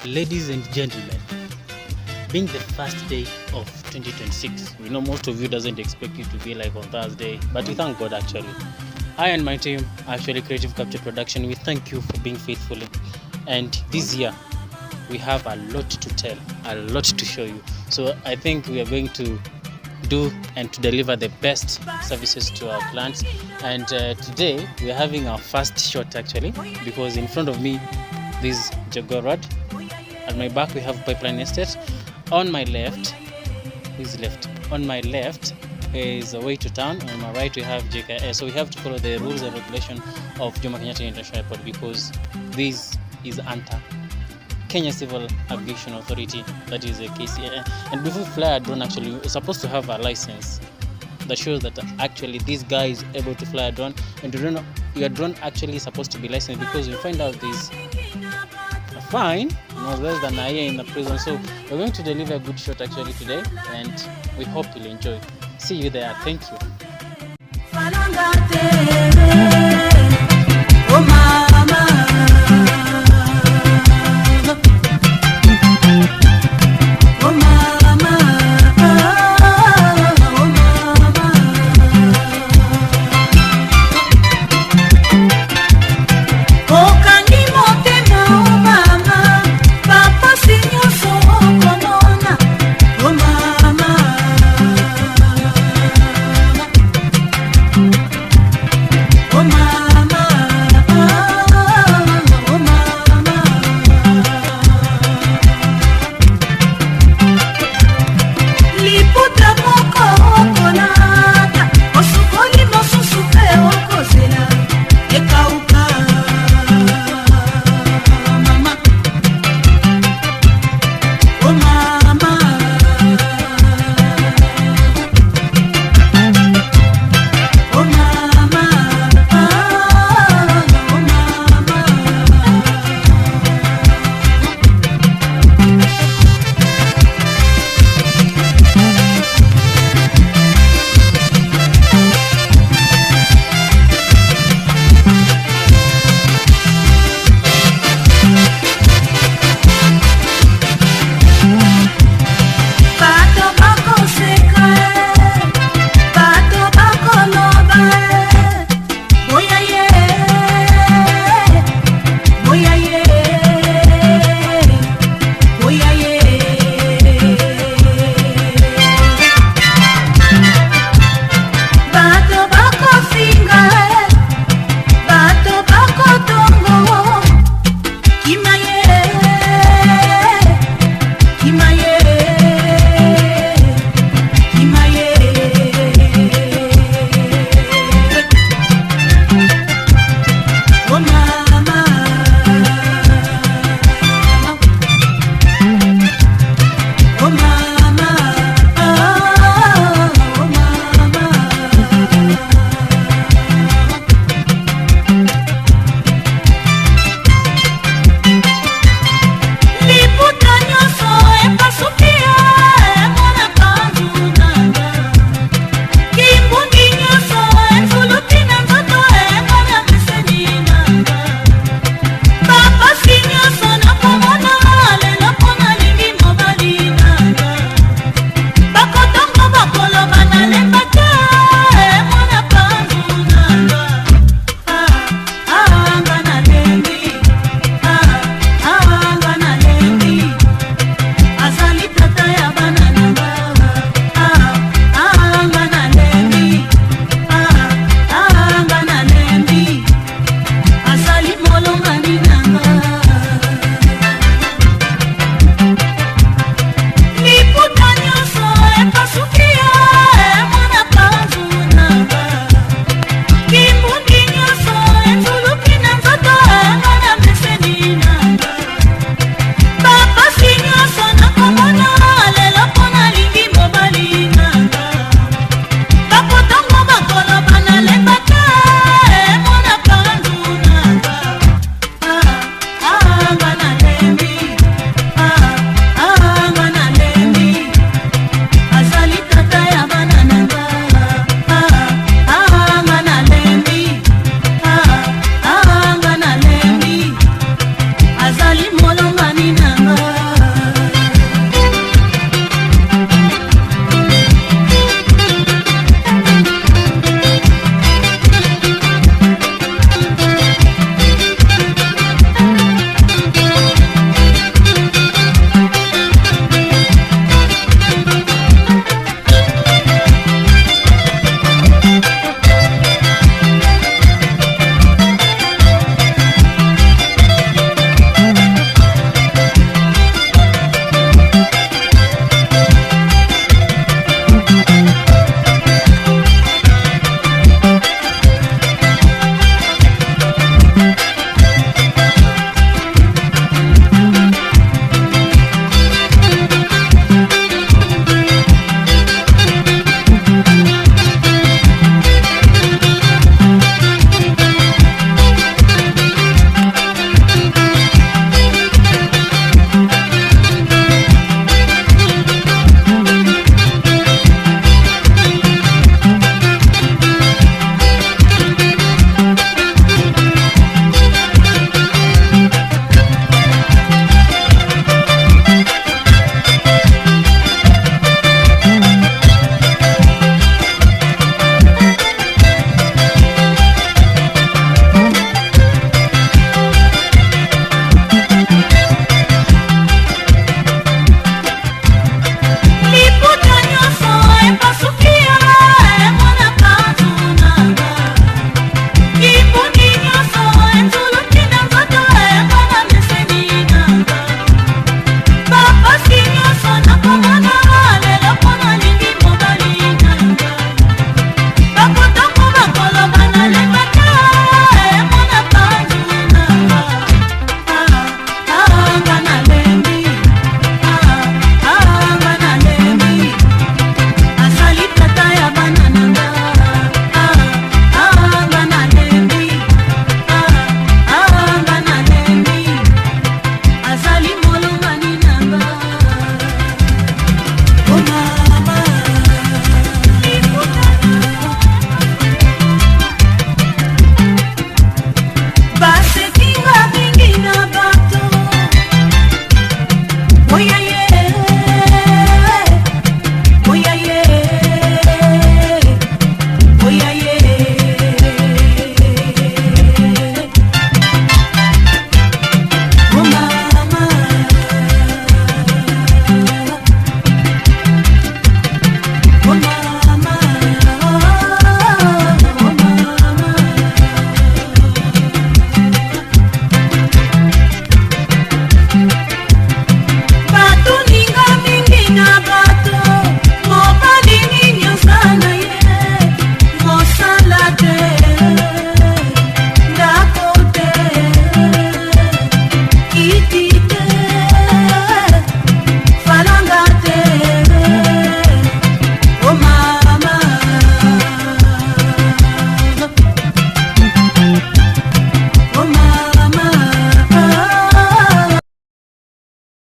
Ladies and gentlemen, being the first day of 2026, we know most of you doesn't expect you to be like on Thursday, but we thank God actually. I and my team, actually Creative Capture Production, we thank you for being faithful. And this year, we have a lot to tell, a lot to show you. So I think we are going to do and to deliver the best services to our clients. And today, we are having our first shot actually, because in front of me, this is Jogoo Road. At my back we have Pipeline Estate. On my left on my left is a way to town. On my right we have JKS. So we have to follow the rules and regulation of Jomo Kenyatta International Airport, because this is ANTA, Kenya Civil Aviation Authority, that is a KCA. And before you fly a drone, actually you're supposed to have a license that shows that actually this guy is able to fly a drone, and your drone actually is supposed to be licensed, because you find out this fine was less than a year in the prison. So we're going to deliver a good shot actually today, and we hope you'll enjoy. See you there. Thank you.